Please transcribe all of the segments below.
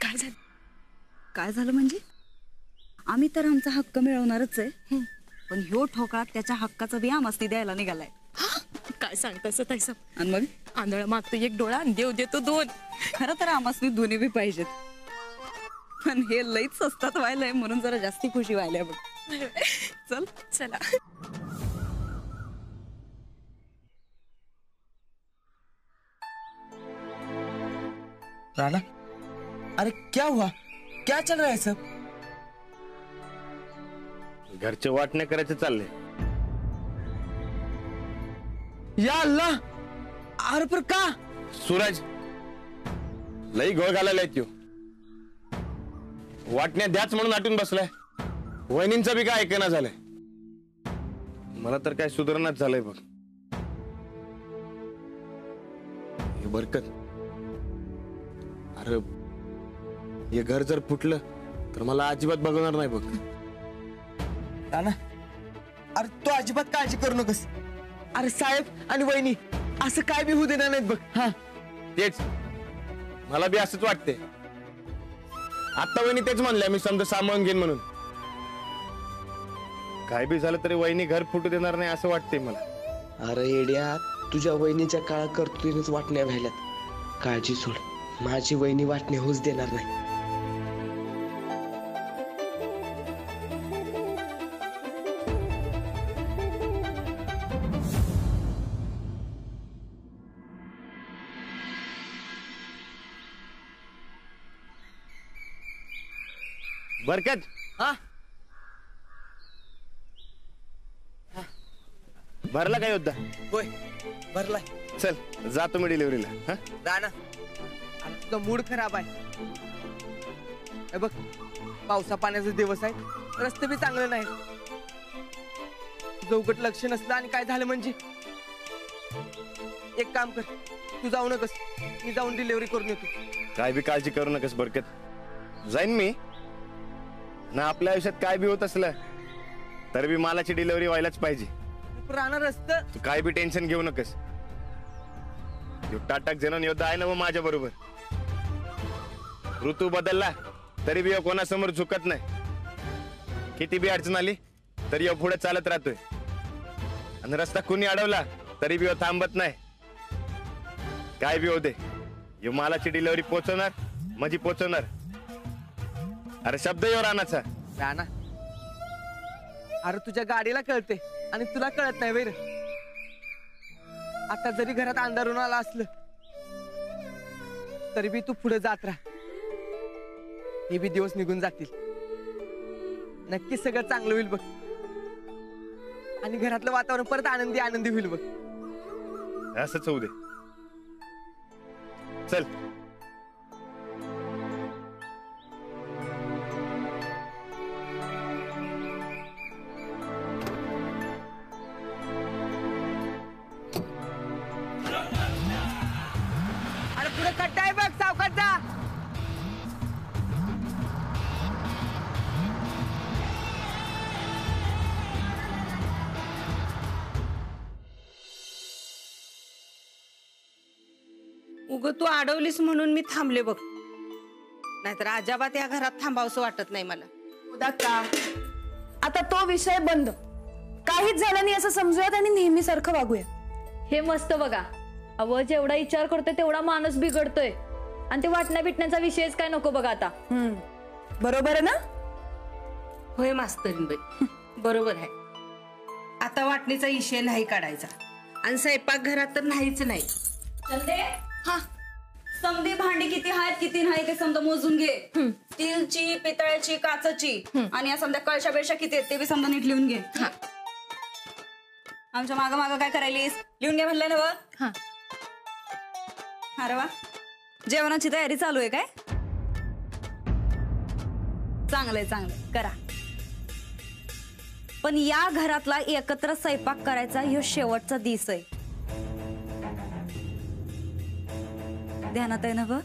काय झालं? काय झालं म्हणजे आम्ही तर आमचा हक्क मिळवणारच आहे, पण ह्यो ठोकळा त्याच्या हक्काचा बी आमस्ती द्यायला निघालाय. काय सांगतास ताईसा? आणि मग आंधळ मागतो एक डोळा आणि देव देतो दोन. खरं तर आमस्ती दोन्ही बी पाहिजेत, पण हे लईच स्वस्तात व्हायलंय म्हणून जरा जास्ती खुशी व्हायलाय बघ. चल चला. राणा, अरे क्या हुआ? क्या चल रहा है सब? घरचे वाटणे करायचे चालले. या अल्लाह, अरे पर का? सूरज लई घोळ घालायला त्यो. वाटण्या द्याच म्हणून आटून बसलाय. वहिनींचं बी काय ऐकणं झालंय. मला तर काय सुधारणाच झालंय बघ. हे बरकत, अरे हे घर जर फुटलं तर मला अजिबात बघणार नाही बघ. राणा, अरे तू अजिबात काळजी करू नकोस. अरे साहेब आणि वहिनी असं काय बी होऊ देणार नाहीत बघ. हा तेच मला बी असंच वाटते. आता वहिनी तेच म्हणल्या मी समजा सांभाळून घेईन म्हणून. काय बी झालं तरी वहिनी घर फुटू देणार नाही असं वाटतंय मला. अरे येड्या, तुझ्या वहिनीच्या काळा कर्तृत्वानेच वाटण्या व्हायल्यात. काळजी सोड, माझी वहिनी वाटण्या होऊच देणार नाही. बरकत, हा भरला काय होता? होय भरलाय. चल जातो मी डिलिव्हरीला. हा राणा, अरे तुझा मूड खराब आहे. हे बघ, पावसा पाण्याचे दिवस आहे, रस्ते बी चांगले नाही. तुझं उगट लक्ष नसलं आणि काय झालं म्हणजे. एक काम कर, तू जाऊ नकस, मी जाऊन डिलिव्हरी करून येतो. काय बी काळजी करू नकस बरकत, जाईन मी ना. आपल्या आयुष्यात काय बी होत असलं तर बी मालाची डिलिव्हरी व्हायलाच पाहिजे. राणा रस्त, तू काय बी टेन्शन घेऊ नकस. टाटक जनन योद्धा आहे ना मग माझ्या बरोबर. ऋतू बदलला तरी बी कोणासमोर झुकत नाही. किती बी अडचण आली तरी पुढे चालत राहतोय. आणि रस्ता कुणी अडवला तरी बी थांबत नाही. काय बी होते यो मालाची डिलिव्हरी पोहोचवणार माझी पोहोचवणार. अरे शब्द येऊ रानाचा. राणा, अरे तुझ्या गाडीला कळते आणि तुला कळत नाही वैर. आता जरी घरात अंधारून आला असलं तरी बी तू पुढे जात राहा. हे बी दिवस निघून जातील. नक्कीच सगळं चांगलं होईल बघ. आणि घरातलं वातावरण परत आनंदी आनंदी होईल बघ. असंच होऊ दे. चल. अरे पुढे खड्डा आहे बघ, सावकाश जा. उग तू अडवलीस म्हणून मी थांबले बघ, नाहीतर अजाबात या घरात थांबावसं वाटत नाही मला. का आता तो विषय बंद. काहीच झालं नाही असं समजूयात आणि नेहमीसारखं वागूया. हे मस्त बघा. अव जेवढा विचार करतोय तेवढा माणूस बिघडतोय. आणि ते वाटण्या बिटण्याचा विषयच काय नको बघा आता. बरोबर आहे ना? होय मास्तरीनबाई, बरोबर आहे. आता वाटणीचा विषय नाही काढायचा आणि स्वयंपाक घरात तर नाहीच नाही. हा, समधी भांडी किती आहेत किती नाही ते समजा मोजून घे. स्टीलची, पितळ्याची, काचची आणि या समजा कळशा बेळशा किती आहेत ते बी समजा नीट लिहून घे. आमच्या माग माग काय करायलीस? लिहून घे म्हणलंय ना बघ. अरे वा, जेवणाची तयारी चालू आहे काय? चांगलंय चांगलंय, करा. पण या घरातला एकत्र स्वयंपाक करायचा ह्यो शेवटचा दिस आहे. ध्यानात आहे ना बघ?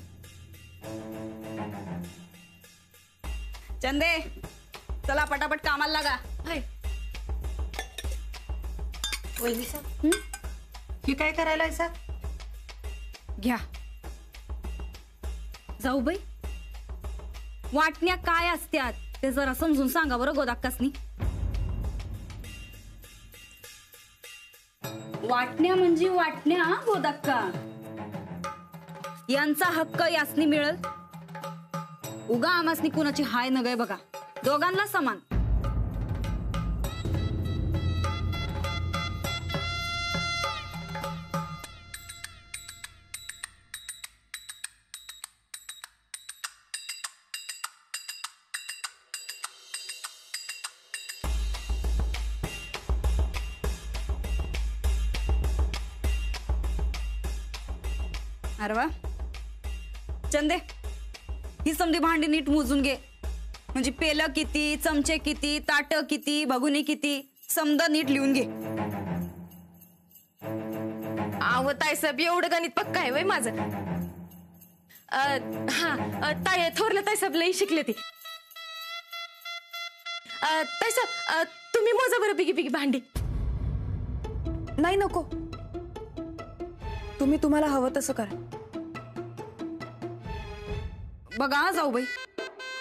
चंदे, चला पटापट कामाला लागा. हे काय करायला आहे? घ्या. जाऊ बाई, वाटण्या काय असत्यात ते जरा समजून सांगा बरं गोदाक्कासनी. वाटण्या म्हणजे वाटण्या गोदाक्का. यांचा हक्क यासनी मिळल. उगा आमासनी कुणाची हाय नगय बघा. दोघांना समान. अरे वा. चंदे, ही समधी भांडी नीट मोजून घे. म्हणजे पेलं किती, चमचे किती, ताट किती, भगुनी किती, समद नीट लिहून घे. आव ताईसाहेब एवढं गणित पक्का आहे वय माझं. हा ताई थोरलं ताईसाहेब लई शिकले ती. ताईसाहेब तुम्ही मोजा बरं पिकी पिकी भांडी. नाही नको, तुम्ही तुम्हाला हवं तसं करा. बघा जाऊ बाई,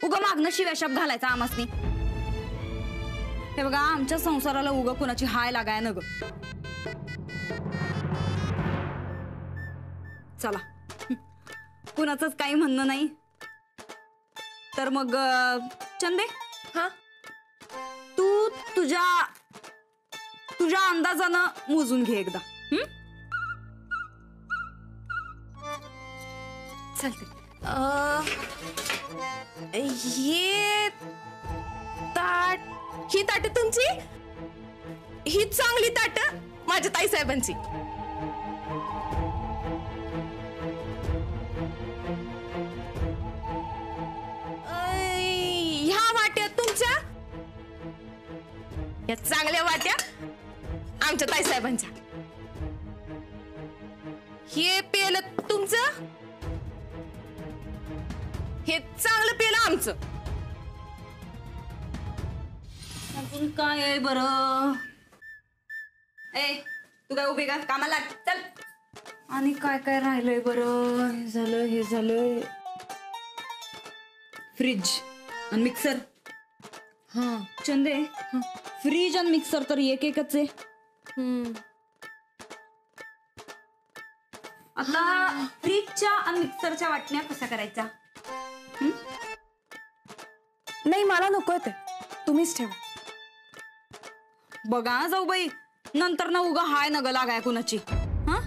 उगा मागणं शिव्याशाप घालायचा आमासनी. हे बघा, आमच्या संसाराला उगा कुणाची हाय लागाय न ग. चला, कुणाचंच काही म्हणणं नाही तर मग चंदे, हा तू तुझ्या अंदाजानं मोजून घे एकदा. चालते. हे ताट, ही ताट तुमची, ही चांगली ताट माझ्या ताईसाहेबांची. ह्या वाट्या तुमच्या, या चांगल्या वाट्या आमच्या ताईसाहेबांच्या. हे पेलं तुमचं, हे चांगलं पेलं आमचं. अजून काय आहे बरं? ए, तू काय उभी का? कामाला लाग, चल. आणि काय काय राहिलंय बरं? हे झालं, हे झालं. फ्रीज आणि मिक्सर. हा चंदे, फ्रीज आणि मिक्सर तर एक एकच आहे. आता फ्रीजच्या आणि मिक्सरच्या वाटण्या कशा करायच्या? नाही, मला नकोय ते, तुम्हीच ठेवा. बघा जाऊ बाई, नंतर ना उगा हाय नग लागाय कुणाची. हा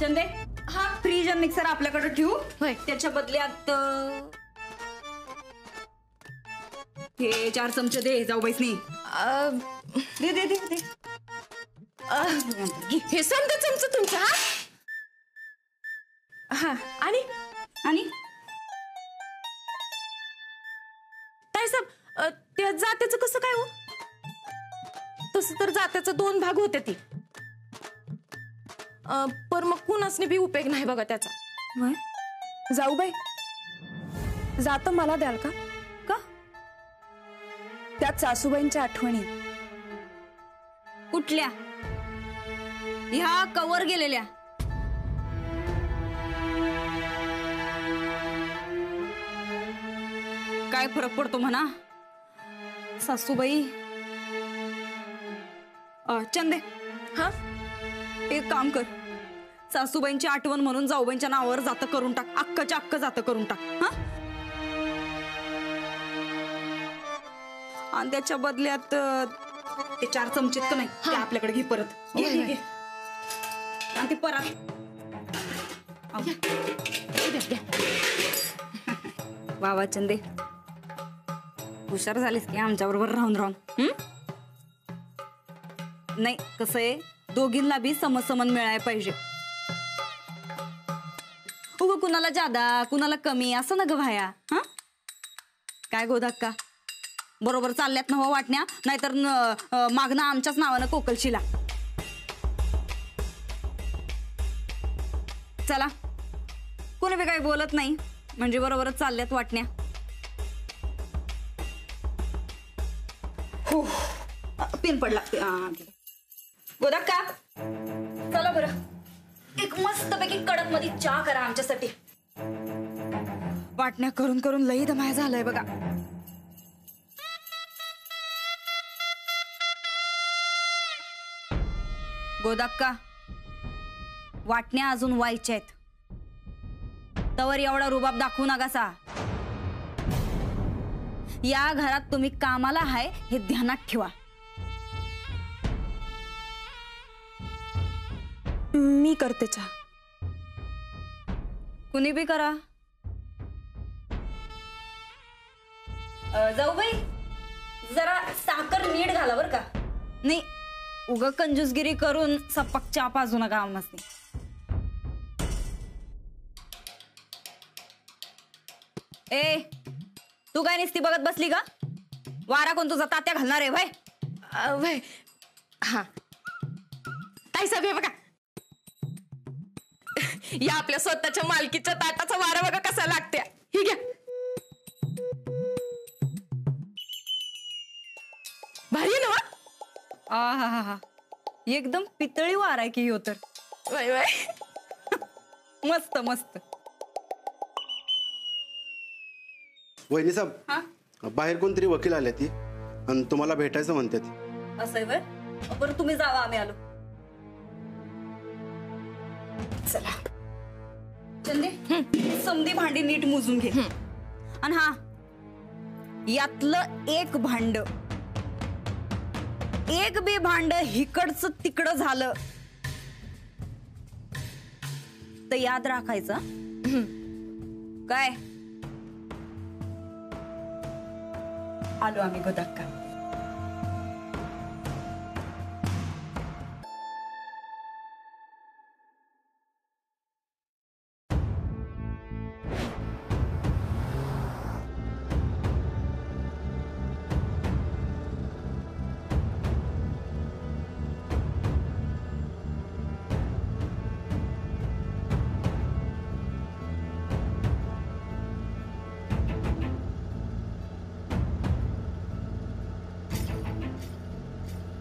चंदे, हा फ्रीज आणि मिक्सर आपल्याकडे ठेवू. होय. त्याच्या बदल्यात हे 4 चमचे दे जाऊ बाईसनी. दे दे दे दे. हे समजा चमचं तुमचं. हा आणि आणि ताईसाहेब त्या जात्याचं कसं काय हो? तसं तर जात्याचं 2 भाग होते ती, पर मग कुणासनी बी उपयोग नाही बघा त्याचा. जाऊबाई, जात मला द्याल का? का? त्यात सासूबाईंच्या आठवणी. कुठल्या? ह्या कवर गेलेल्या? काय फरक पडतो म्हणा सासूबाई. चंदे, हा एक काम कर, सासूबाईंची आठवण म्हणून जाऊबाईंच्या नावावर जातं करून टाक. अक्काच्या अक्क जातं करून टाक. हा, आणि त्याच्या बदल्यात ते 4 चमचे तर नाही, ते आपल्याकडे घे परत. घे घे घे. आणि ते परत बाबा चंदे, हुशार झालीस की आमच्या बरोबर राहून राहून. नाही, कसं आहे, दोघींना बी समसमन मिळायला पाहिजे. उग कुणाला जादा कुणाला कमी असं ना ग भाया. हा काय गोदाक्का, बरोबर चालल्यात ना हो वाटण्या? नाहीतर मागणं आमच्याच नावानं कोकलशीला. चला, कोणी बी काही बोलत नाही म्हणजे बरोबरच चालल्यात वाटण्या. हो, पिन पडला. गोदाक्का, चला बरं, एक मस्तपैकी कडक मध्ये चहा करा आमच्यासाठी. वाटण्या करून करून लई दमाय झालंय बघा. गोदाक्का, वाटण्या अजून व्हायच्या आहेत. तवर एवढा रुबाब दाखवू नकासा. या घरात तुम्ही कामाला आहे हे ध्यानात ठेवा. मी करते चहा. कुणी बी करा. जाऊ बाई, जरा साखर नीट घाला बर का. नाही उग कंजूसगिरी करून सपक चहा पाजू नका आम्हाला. ए, तू काय नुसती बघत बसली का? वारा कोण तुझा तात्या घालणार आहे भाई? हा ताई साहेब हे बघा, या आपल्या स्वतःच्या मालकीच्या ताटाचा वारा बघा कसा लागते. ही घ्या. भारी आहे ना? आहा, एकदम पितळी वार आहे की ह्यो तर. Y Y. मस्त मस्त. वहिनी साहेब, बाहेर कोणतरी वकील आले ती आणि तुम्हाला भेटायचं म्हणतात. असं आहे बरं. बरं तुम्ही जावा, आम्ही आलो. चला. चंदे, समधी भांडी नीट मोजून घे. आणि हा, यातलं एक भांड, एक बी भांड हिकडचं तिकडं झालं तर याद राखायचं. काय? आलो आम्ही गोदाक्का.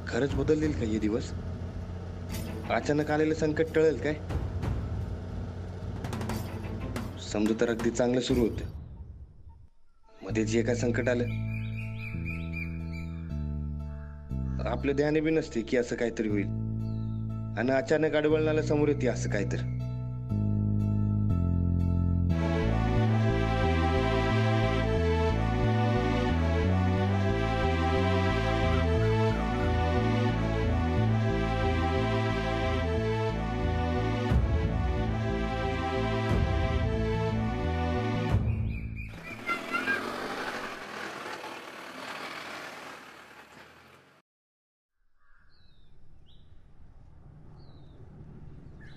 खरंच बदलतील का हे दिवस? अचानक आलेलं संकट टळेल काय? समजा तर अगदी चांगलं सुरू होतं, मध्ये जे काय संकट आलं आपलं ध्यान बी नसते की असं काहीतरी होईल, आणि अचानक अडवळणाला समोर येते असं काहीतरी.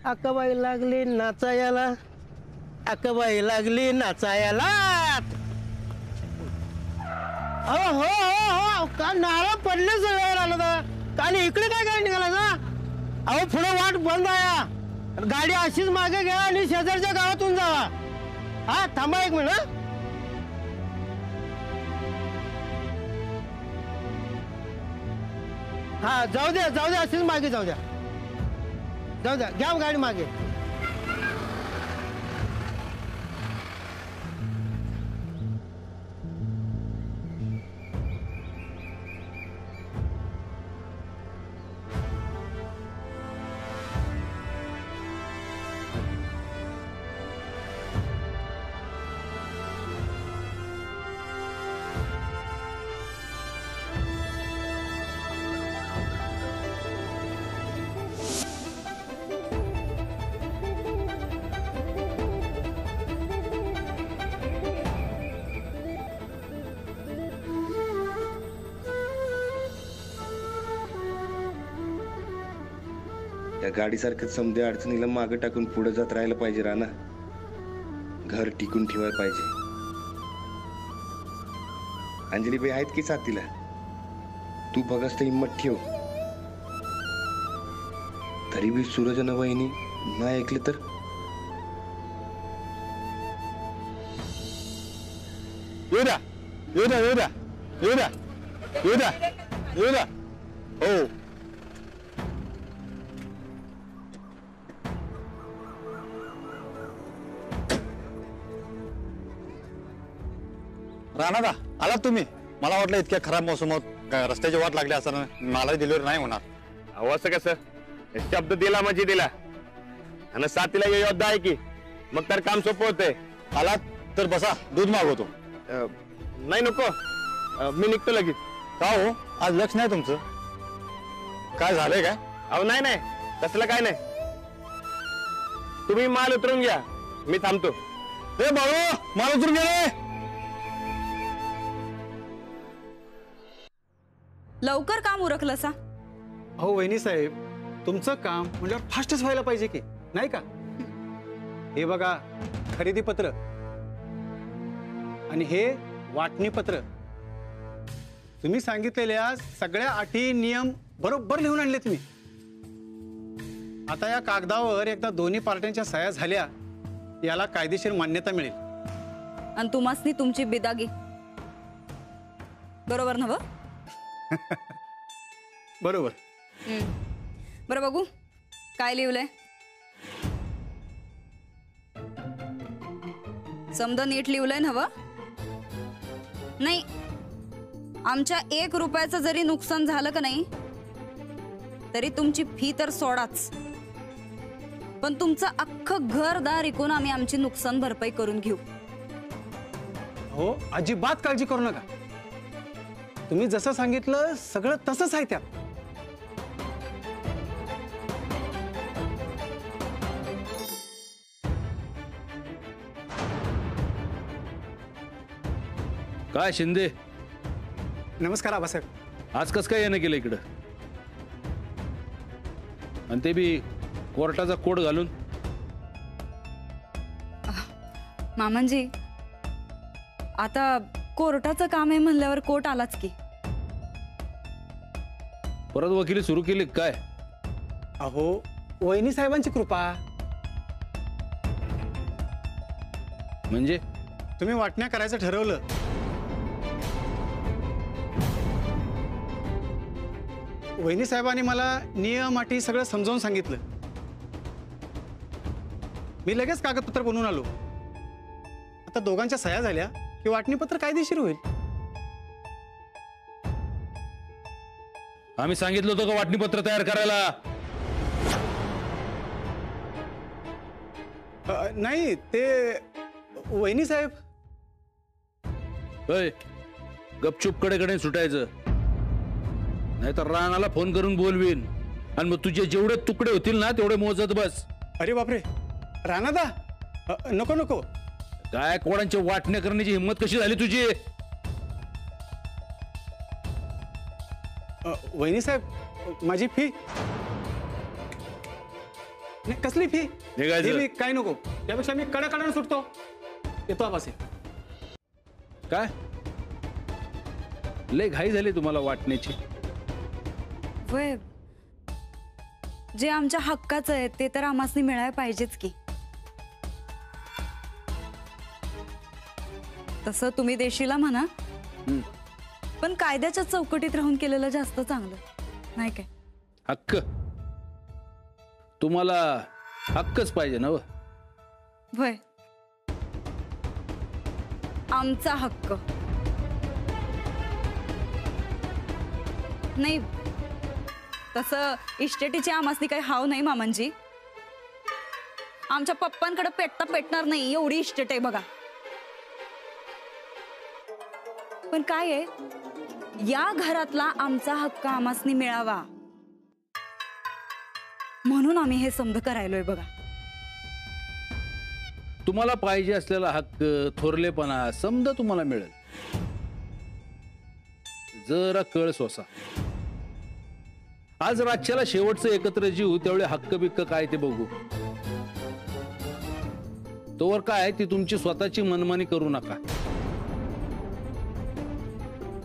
अक्काबाई लागली नाचायला, अक्काबाई लागली नाचायला. हो हो हो, का नारळ पडले सगळ्यावर आलं तर. आणि इकडे काय निघाला ना? अहो पुढे वाट बंद आहे. गाडी अशीच मागे घ्या आणि शेजारच्या गावातून जावा. हा थांबा एक मिनिट. हा जाऊ द्या अशीच मागे जाऊ द्या. घ्या गाडी मागे. त्या गाडीसारखं समध्या अडचणीला मागे टाकून पुढे जात राहायला पाहिजे. राणा घर टिकून ठेवायला पाहिजे. अंजलीबाई आहेत की साथीला? तू बघस तर हिंमत ठेव. तरी बी सूरजन वहिनी नाही ऐकले तर? येऊ हो. राणादा आलात तुम्ही? मला वाटलं इतक्या खराब मोसमात रस्त्याची वाट लागली असताना मला डिलिव्हरी नाही होणार. अहो असं कसं? शब्द दिला म्हणजे दिला, आणि साथीला योद्धा आहे की, मग तर काम सोपं होतंय. आलात तर बसा, दूध मागवतो. नाही नको, मी निघतो लगेच. का हो, आज लक्ष नाही तुमचं? काय झालंय काय? अहो नाही नाही, तसलं काय नाही. तुम्ही माल उतरून घ्या, मी थांबतो. ए बाळू, माल उतरून गेले. लवकर काम उरकलं सा? अहो वहिनी साहेब, तुमचं काम म्हणजे फास्टच व्हायला पाहिजे की नाही का? हे बघा, खरेदी पत्र आणि हे वाटणी पत्र. तुम्ही सांगितलेल्या सगळ्या अटी नियम बरोबर लिहून आणले तुम्ही. आता या कागदावर एकदा दोन्ही पार्ट्यांच्या सह्या झाल्या, याला कायदेशीर मान्यता मिळेल. आणि तुम्हासनी तुमची बिदागी बरोबर नव? बरोबर. बरं बघू काय लिहिलंय. समद नीट लिहिलंय नव? नाही, आमच्या 1 रुपयाचं जरी नुकसान झालं का नाही तरी तुमची फी तर सोडाच, पण तुमचं अख्खं घरदार इकून आम्ही आमची नुकसान भरपाई करून घेऊ. हो, अजिबात काळजी करू नका. तुम्ही जसं सांगितलं सगळं तसंच आहे त्यात. काय शिंदे, नमस्कार आबासाहेब. आज कस काय येणं केलं इकडं, आणि ते बी कोर्टाचा कोट घालून? मामांजी, आता कोर्टाचं काम आहे म्हणल्यावर कोर्ट आलाच की. परत वकिली सुरू केली काय? अहो वहिनी साहेबांची कृपा. म्हणजे तुम्ही वाटण्या करायचं ठरवलं, वहिनी साहेबांनी मला नियम अटी सगळं समजावून सांगितलं. मी लगेच कागदपत्र बनवून आलो. आता दोघांच्या सह्या झाल्या की वाटणीपत्र कायदेशीर होईल. आम्ही सांगितलं होतं का वाटणीपत्र तयार करायला? नाही, ते वहिनी साहेब. गपचूप कडे सुटायचं, नाही तर राणाला फोन करून बोलवीन, आणि मग तुझे जेवढे तुकडे होतील ना तेवढे मोजत बस. अरे बापरे, राणादा, नको नको. गायकवाडांचे वाटण्या करण्याची हिंमत कशी झाली तुझी? वहिनी साहेब, माझी फी. नाही, कसली फी? काय नको, त्यापेक्षा मी कडा सुटतो. येतो आबासे. काय लय घाई झाली तुम्हाला वाटण्याची? वय, जे आमच्या हक्काचं आहे ते तर आम्हासनी मिळायला पाहिजेच की. तसं तुम्ही देशीला म्हणा, पण कायद्याच्या चौकटीत राहून केलेलं जास्त चांगलं नाही काय? हक्क, तुम्हाला हक्कच पाहिजे ना? वय, आमचा हक्क नाही. तसं इस्टेटीची आमासनी काही हाव नाही मामांजी. आमच्या पप्पांकडे पेटता पेटणार नाही एवढी इस्टेट आहे बघा. पण काय आहे, या घरातला आमचा हक्क आमासनी मिळावा म्हणून आम्ही हे समज करायलोय बघा. तुम्हाला पाहिजे असलेला हक्क, थोरलेपणा समजा तुम्हाला मिळेल. जरा कळ सोसा. आज रातच्याला शेवटचं एकत्र जीव, त्यावेळी हक्क बिक्क काय ते बघू. तोवर काय ती तुमची स्वतःची मनमानी करू नका.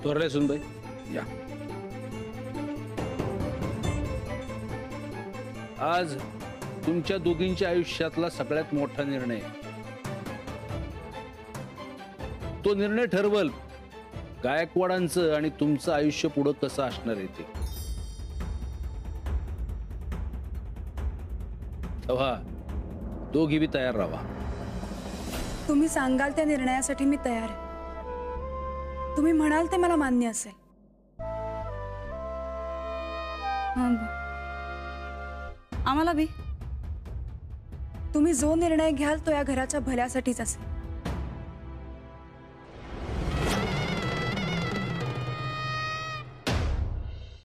थोरले सुनबाई या. आज तुमच्या दोघींच्या आयुष्यातला सगळ्यात मोठा निर्णय. तो निर्णय ठरवल गायकवाडांचं आणि तुमचं आयुष्य पुढं कसं असणार आहे ते. तेव्हा दोघी बी तयार राहा. तुम्ही सांगाल त्या निर्णयासाठी मी तयार आहे. तुम्ही म्हणाल ते मला मान्य असेल. आम्हाला बी तुम्ही जो निर्णय घ्याल तो या घराच्या भल्यासाठीच असेल.